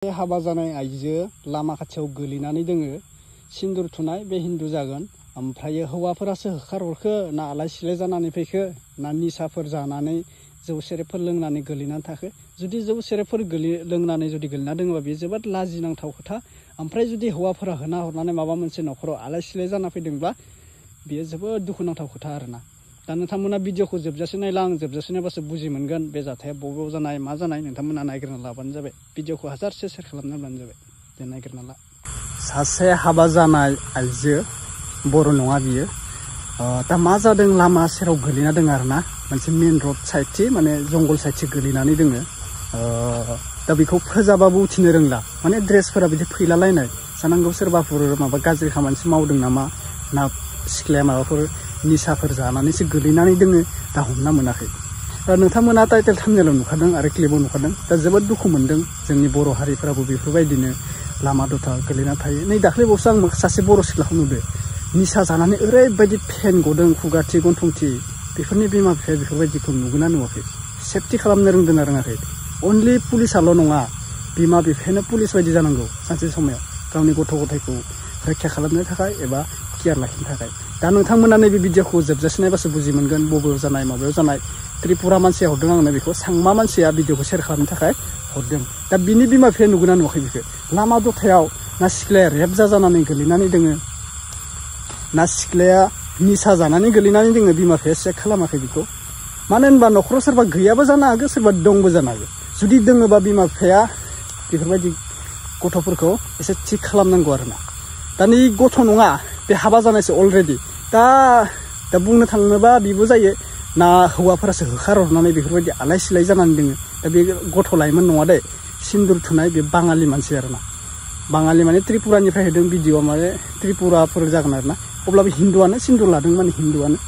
हाबा जानाय आइजो लामा खाथियाव गोलैनानै दोङो सिन्दुर थुनाय बे हिन्दु जागोन ओमफ्राय हौवाफोरासो होखारहरखो ना आलाय सिलाय जानानै फैखो ना निसाफोर जानानै जौ सेरेबफोर लोंनानै गोलैनानै थाखो जुदि जौ सेरेबफोर लोंनानै जुदि गोलैना दोङोबा बे जोबोद लाजिनांथाव खोथा ओमफ्राय जुदि हौवाफोरा होना हरनानै माबा मोनसे नखराव आलाय सिलाय जाना फैदोंब्ला बेयो जोबोद दुखुनांथाव खोथा आरोना दा नोंथांमोना भिडिअखौ जोबजासे नायला आं जोबजासे नायबासो बुजि मोनगोन बे जाथाया बबेयाव जानाय मा जानाय नोंथांमोना नायग्रोना लाबानो जाबाय भिडिअखौ हाजारसे शेयार खालामना होबानो जाबाय दे नायग्रोना ला सासे हाबा जानाय आइजो बर' नङा बियो दा मा जादों लामा सेराव गोलैना दङ आरोना मोनसे मेन रड साइडथि माने जंगल साइडथि गोलैनानै दङ दा बेखौ फोजाबाबो उथिनो रोंला माने ड्रेसफोरा बिदि फैलालायनाय जानांगौ सोरबाफोर माबा गाज्रि खामानिसो मावदों नामा ना सिख्लाया माबाफोर निसाफोर जानानैसो गोलैनानै दोङो दा हमना मोनाखै नोंथांमोना टाइटेल थाम्बनेलाव नुखादों आरो क्लिपाव नुखादों दा जोबोद दुखु मोनदों जोंनि बर' हारिफोराबो बेफोरबायदिनो लामा दथा गोलैना थायो नै दाख्लैबावसो आं सासे बर' सिख्लाखौ नुदों निसा जानानै ओरैबायदि फेन गदों खुगाथि गन्थंथि बेफोरनि बिमा बिफाया बेफोरबायदिखौ नुगोना नुवाखै सेफटि खालामनो रोंदों ना रोङाखै अनलि पुलिसाल' नङा बिमा बिफायानो पुलिस बायदि जानांगौ सानसे समायाव गावनि गथ' गथायखौ रैखा खालामनो थाखाय एबा केयार लाखिनो थाखाय दा नोंथांमोना नैबे भिडिअखौ जोबजासे नायबासो बुजि मोनगोन बबेयाव जानाय माबायाव जानाय त्रिपुरा मानसिया हरदों आंनो बेखौ सांमा मानसिया भिडिअखौ शेयार खालामनो थाखाय हरदों दा बिनि बिमा बिफाया नुगोना नुवाखै बेखौ लामा दथायाव ना सिख्लाया रेप जानानै गोलैनानै दोङो ना सिख्लाया निसा जानानै गोलैनानै दोङो बिमा बिफाया चेक खालामाखै बेखौ मानो होनबा न'खराव सोरबा गैयाबो जानो हागौ सोरबा दंबो जानो हागौ जुदि दोङोबा बिमा बिफाया बेफोरबायदि गथ'फोरखौ एसे थिग खालामनांगौ आरोना दा नै गथ' नङा बे हाबा जानायसो अलरेडि दा बुंनो थाङोबा बेबो जायो ना हौवाफोरासो होखारहरनानै बेफोरबायदि आलाय सिलाय जानानै दोङो दा बे गथ' लाइमोन नङा दे सिन्दुर थुनाय बे बाङालि मानसि आरोना बाङालि माने त्रिपुरानिफ्राय होदों भिडिअ माने त्रिपुराफोर जागोन आरोना अब्लाबो हिन्दुआनो सिन्दुर लादों माने हिन्दुआनो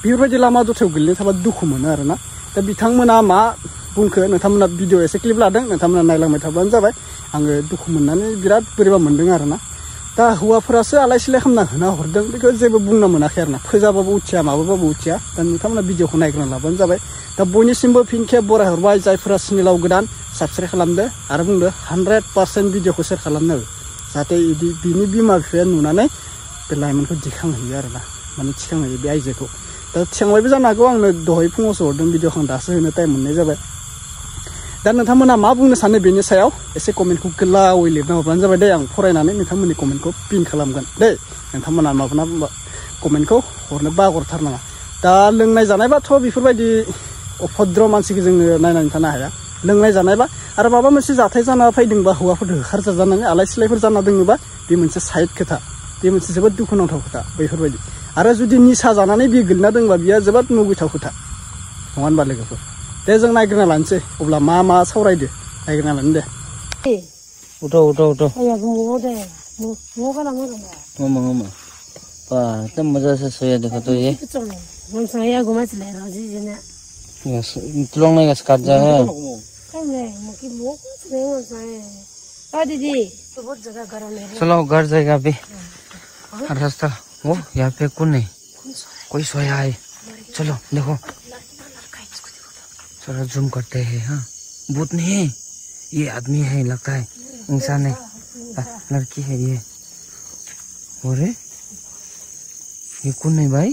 बेफोरबायदि लामा दथायाव गोलैनो थाबा दुखु मोनो आरोना दा बिथांमोना मा बुंखो नोंथांमोना भिडिअ एसे क्लिप लादों नोंथांमोना नायलांबाय थाब्लानो जाबाय आङो दुखु मोननानै बिराद बोरैबा मोनदों आरोना दा हौवाफोरासो आलाय सिलाय खालामना होना हरदों बेखौ जेबो बुंनो मोनाखै आरोना फोजाबाबो उथिया माबाबाबो उथिया दा नोंथांमोना भिडिअखौ नायग्रोना लाबानो जाबाय दा बयनिसिमबो फिन खेब बरायहरबाय जायफोरा चेनेलाव गोदान साबस्क्राइब खालामदो आरो बुंदो 100% भिडिअखौ शेयार खालामनो जाहाथे बिनि बिमा बिफाया नुनानै बे लाइमोनखौ दिखांहैयो आरोना माने थिखांहैयो बे आइजोखौ दा थिखांबायबो जानो हागौ आंनो दहाय फुङावसो हरदों भिडिअखौ आं दासो होनो टाइम मोननाय जाबाय दा नोंथांमोना मा बुंनो सानो बेनि सायाव एसे कमेन्टखौ गोलावै लिरना हरबानो जाबाय दे आं फरायनानै नोंथांमोननि कमेन्टखौ पिन खालामगोन दे नोंथांमोना माबाना कमेन्टखौ हरनो बावगारथारनाङा दा लोंनाय जानायबाथ' बेफोरबायदि अभद्र मानसिखौ जोङो नायनानै थानो हाया लोंनाय जानायबा आरो माबा मोनसे जाथाय जाना फैदोंबा हौवाफोर होखारजानानै आलाय सिलायफोर जाना दोङोबा बे मोनसे साइड खोथा बे मोनसे जोबोद दुखुनांथाव खोथा बेफोरबायदि आरो जुदि निसा जानानै बियो गोलैना दोंबा बियो जोबोद मुगैथाव खोथा नङा होनबा लोगोफोर दे जों नायग्रोना लानोसै अब्ला मा सावरायदो नायग्रोना लानो दे उठो Ngoma. Itu masa sesuai dengan tu ye. Yes, tolong naik sekat jahe. चलो घर जाएगा अभी रास्ता वो यहाँ पे कौन है कोई सोया है चलो देखो चलो जूम करते हैं हाँ भूत नहीं है ये आदमी है लगता है इंसान है लड़की है ये और ये कौन है भाई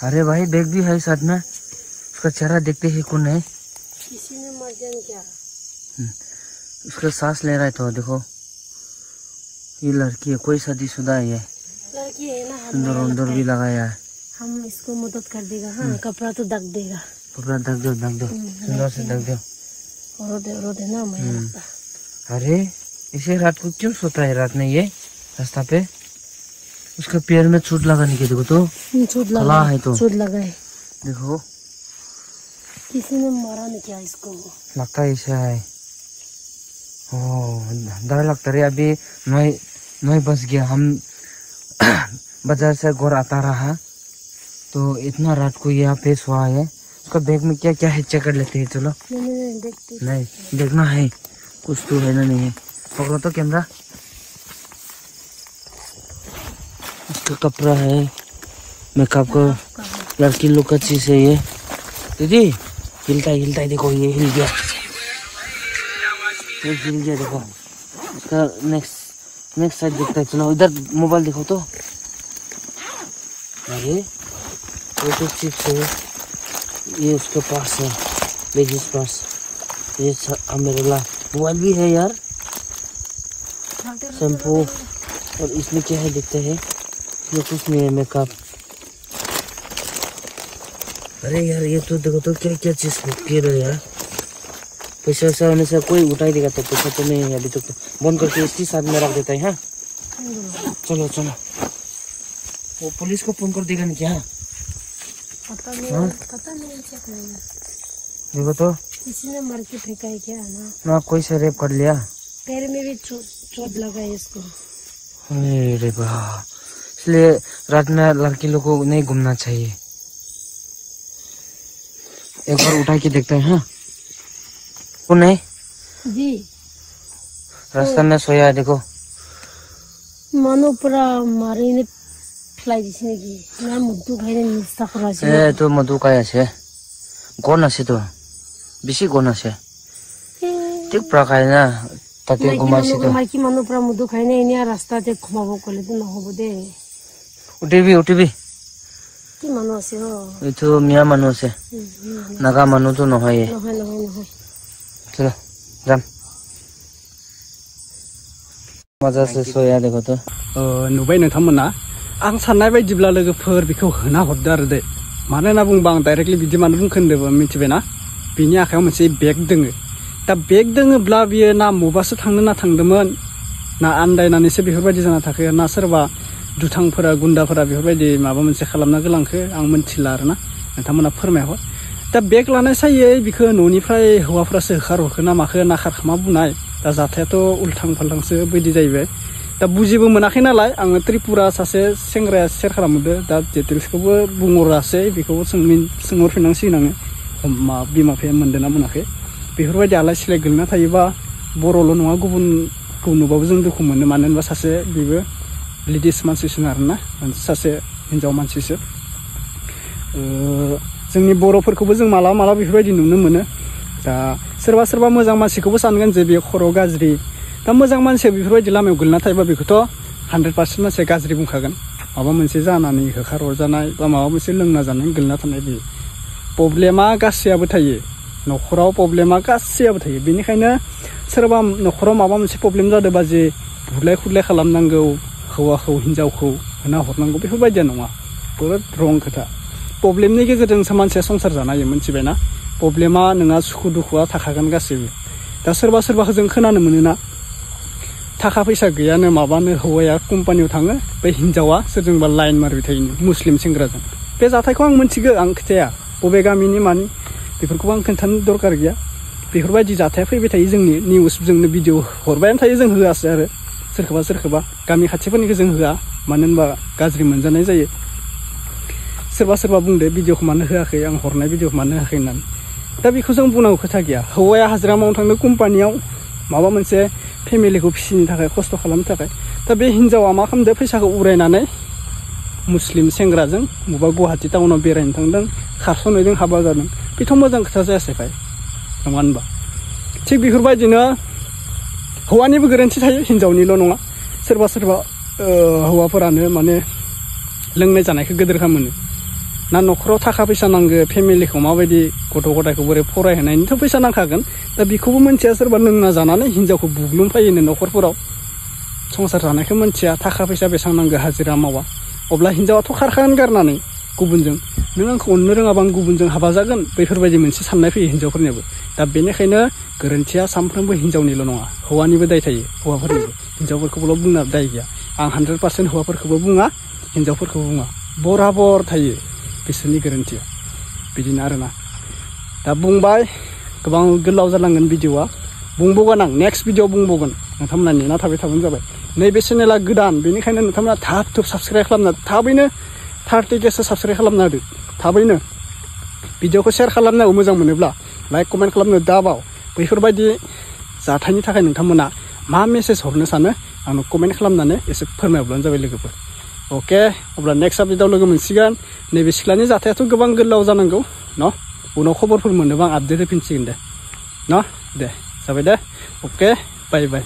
अरे भाई बैग भी है साथ में उसका चेहरा देखते ही कौन है किसी ने मर गया क्या उसका सांस ले रहा है तो देखो ये लड़की है कोई शादीशुदा है ये लड़की है ना सुंदर उंदर भी लगाया है हम इसको मदद कर देगा हाँ कपड़ा तो ढक देगा कपड़ा ढक दो सुंदर से ढक दो रो दे ना मैं लगता अरे इसे रात को क्यों सोता है रात में ये रास्ता पे उसका पैर में चोट लगाने के देखो तो चोट लगा है देखो किसी ने मारा नहीं क्या इसको लगता है ऐसा है ओ डर लगता है अभी 9 बज गया हम बाजार से घर आता रहा तो इतना रात को यहाँ पे सोया है उसका बैग में क्या क्या है चेक कर लेते हैं चलो नहीं देखना है कुछ तो है ना नहीं है पकड़ो तो कैमरा इसका कपड़ा है मेकअप का लड़की लोग का चीज है ये दीदी हिलता है देखो, ये हिल गया, ये हिल गया देखो। इसका नेक्स्ट साइड देखता है, चलो इधर मोबाइल देखो तो। अरे ये तो चिप्स है, ये उसके पास है, लेडीज पास। ये अम्ब्रेला, मोबाइल भी है यार, शैम्पू, और इसमें क्या है देखते हैं। ये कुछ नहीं है, मेकअप। अरे यार ये तो देखो तो क्या क्या चीज रखी है यार। पैसा वैसा होने से कोई उठाई देगा तो पैसा तो नहीं है अभी तक, तो बंद करके इसके साथ में रख देता है। हाँ चलो चलो, वो पुलिस को फोन कर देगा नहीं क्या? पता नहीं क्या करेगा। देखो तो किसी ने मार के फेंका है क्या ना कोई से रेप कर लिया। पैर में भी चोट लगा है इसको। अरे वाह, इसलिए रात में लड़की लोग को नहीं घूमना चाहिए। एक बार उठा के देखते हैं। हाँ वो नहीं जी, रास्ता में सोया है देखो। मानो पूरा मारी ने फ्लाई दिस नेকি ना मुद्दू खाइने निस्ता कराছে। ए तो मधु काय আছে, গণ আছে তো, বেশি গণ আছে। ঠিক প্ৰকাৰে না তাতে ঘুমাইছে তো। মাইকি মানুহ পুৰা মুদ্দু খাইনে এনে ৰাস্তাতে ঘুমাব ক'লে তো নহ'ব দে। উঠিবি কি মানুহ আছে হ? এইটো মিয়া মানুহ আছে, নাগা মানুহ তো নহয়। নহয়। चलो जाम, मजा से सोया देखो तो। नुबाय नोंथांमोना, आं साननाय बायदिब्ला लोगोफोर बेखौ होना हरदो आरो दे। मानो होनना बुंबा आं डाइरेक्टलि बिदि मानो बुंखो होनदोंबा मिथिबायना? बिनि आखायाव मोनसे बेग दोङो। दा बेग दोङोब्ला बियो ना मबासो थांनो ना थांदोंमोन, ना आन्दायनानैसो बेफोरबायदि जाना थाखो, ना सोरबा दुथांफोरा गुन्दाफोरा बेफोरबायदि माबा मोनसे खालामना गोलांखो, आं मिथिला आरोना। नोंथांमोना फोरमायहर। दा बेग लानाय सायै बिखौ न'निफ्राय हौवाफ्रासो होखारहरखो ना माखो ना खारखोमा बुनाय। दा जाथायाथ' उल्थां फाल्थांसो बायदि जाहैबाय। दा बुजिबो मोनाखै नालाय आङो त्रिपुरा सासे सेंग्राया सेयार खालामदो। दा डिटेल्सखौबो बुंहरासै, बेखौबो सोंहरफिननांसिगोन आङो, बिमा बिफाया मोनदों ना मोनाखै। बेफोरबायदि आलाय सिलाय गोलैना थायोबा बर'ल' नङा गुबुनखौ नुबाबो जों दुखु मोनो। मानो होनबा सासे बेबो लेडिस मानसिसो आरोना, सासे हिन्जाव मानसिसो। जोंनि बर'फोरखौबो जों मालाबा बेफोरबायदि नुनो मोनो। दा सोरबा मोजां मानसिखौबो सानगोन जे बे खर' गाज्रि। दा मोजां मानसिया बेफोरबायदि लामायाव गोलैना थायोबा बेखौथ' 100% मानसिया गाज्रि बुंखागोन। माबा मोनसे जानानै होखारहरजानाय बा माबा मोनसे लोंना जानानै गोलैना थानाय, बे प्रब्लेमा गासैयाबो थायो। न'खराव प्रब्लेमा गासैयाबो थायो। बेनिखायनो सोरबा न'खराव माबा मोनसे प्रब्लेम जादोंबा जे बुलाय खुलाय खालामनांगौ, हौवाखौ हिन्जावखौ होना हरनांगौ, बेफोरबायदिया नङा, बिराद रं खोथा। प्रब्लेमनि गेजेरजोंसो मानसिया संसार जानो हायो, मिथिबायना? प्रब्लेमा नोंहा सुखु दुखुआ थाखागोन गासैबो। दा सोरबाखौ जों खोनानो मोनोना, थाखा फैसा गैयानो माबानो हौवाया कम्पानियाव थाङो, बे हिन्जावा सोरजोंबा लाइन मारिबाय थायो मुस्लिम सेंग्राजों। बे जाथायखौ आं मिथिगौ, आं खोथाया बबे गामिनि मानि बेफोरखौबो आं खोन्थानो दरकार गैया। बेफोरबायदि जाथाया फैबाय थायो, जोंनि निउसजोंनो भिडिअ हरबायानो थायो। जों होआसै आरो सोरखौबा गामि खाथिफोरनिखौ जों होआ, मानो होनबा गाज्रि मोनजानाय जायो। सोरबा बुंदो भिडिअखौ मानो होआखै, आं हरनाय भिडिअखौ मानो होआखै होननानै। दा बेखौ जों बुंनांगौ खोथा गैया। हौवाया हाजिरा मावनो थांदों कम्पानियाव, माबा मोनसे फेमिलिखौ फिसिनो थाखाय, खस्थ' खालामनो थाखाय। दा बे हिन्जावा मा खालामदो, फैसाखौ उरायनानै मुस्लिम सेंग्राजों बबेबा गुवाहाटि टाउनाव बेरायनो थांदों, खारस'नायजों हाबा जादों। बेथ' मोजां खोथा जायासै भाइ, नङा होनबा? थिग बेफोरबायदिनो हौवानिबो गोरोन्थि थायो, हिन्जावनिल' नङा। सोरबा हौवाफोरानो माने लोंनाय जानायखौ गोदोर खालामो। ना न'खराव थाखा फैसा नांगौ, फेमिलिखौ माबायदि गथ' गथायखौ बोरै फरायहोनायनिथ' फैसा नांखागोन। दा बेखौबो मोनथिया, सोरबा लोंना जानानै हिन्जावखौ बुग्लुंफायोनो न'खरफोराव। संसार जानायखौ मोनथिया, थाखा फैसा बेसेबां नांगौ, हाजिरा मावा। अब्ला हिन्जावाथ' खारखागोन गारनानै गुबुनजों। नों आंखौ अननो रोङाबा आं गुबुनजों हाबा जागोन, बेफोरबायदि मोनसे साननाय फैयो हिन्जावफोरनियाबो। दा बेनिखायनो गोरोन्थिया सानफ्रोमबो हिन्जावनिल' नङा, हौवानिबो दाय थायो, हौवाफोरनिबो। हिन्जावफोरखौबोल' बुंना दाय गैया। आं 100% हौवाफोरखौबो बुङा, हिन्जावफोरखौबो बुङा, बराबर थायो बिसोरनि गोरोन्थिया। बिदिनो आरोना। दा बुंबाय, गोबां गोलाव जालांगोन भिडिअआ, बुंबावगोन आं, नेक्स्ट भिडिअ बुंबावगोन। नोंथांमोना नेना थाबाय थाबानो जाबाय। नैबे चेनेला गोदान, बेनिखायनो नोंथांमोना थाब साबस्क्राइब खालामना, थाबैनो 30Kसो साबस्क्राइब खालामना होदो, थाबैनो। भिडिअखौ शेयार खालामनांगौ, मोजां मोनोब्ला लाइक कमेन्ट खालामनो दाबाव। बैफोरबायदि जाथायनि थाखाय नोंथांमोना मा मेसेज हरनो सानो आंनो कमेन्ट खालामनानै एसे फोरमायहरब्लानो जाबाय लोगोफोर। अके, अब्ला नेक्स्ट आपडेटआव लोगो मोनसिगोन। नैबे सिख्लानि जाथायाथ' गोबां गोलाव जानांगौ न', उनाव खबरफोर मोनोबा आं आपडेट होफिनसिगोन दे न' दे जाबाय दे अके बाय बाय